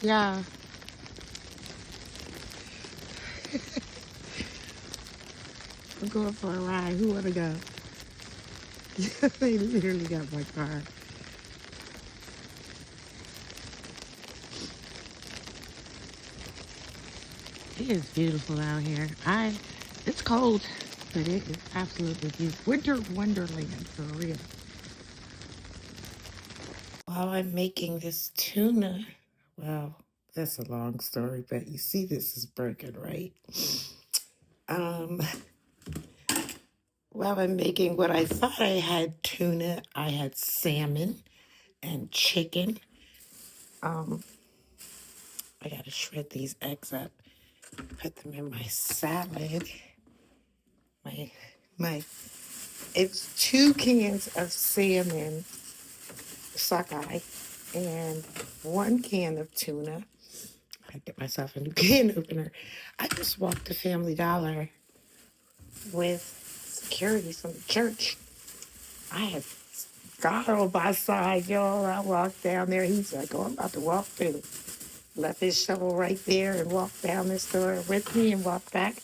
Yeah. I'm going for a ride. Who wanna go? They literally got my car. It is beautiful out here. It's cold, but it is absolutely beautiful. Winter wonderland for real. While I'm making this tuna, well, that's a long story, but you see this is broken, right? Um, while I'm making what I thought I had tuna, I had salmon and chicken. Um, I gotta shred these eggs up, put them in my salad. My my it's 2 cans of salmon sockeye and 1 can of tuna. I get myself a new can opener. I just walked to Family Dollar with security from the church. I had God on my side, y'all. I walked down there. He's like, oh, I'm about to walk through. Left his shovel right there and walked down the store with me and walked back.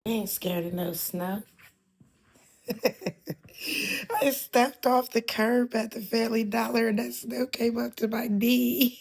I ain't scared of no snow. I stepped off the curb at the Family Dollar and that snow came up to my knee.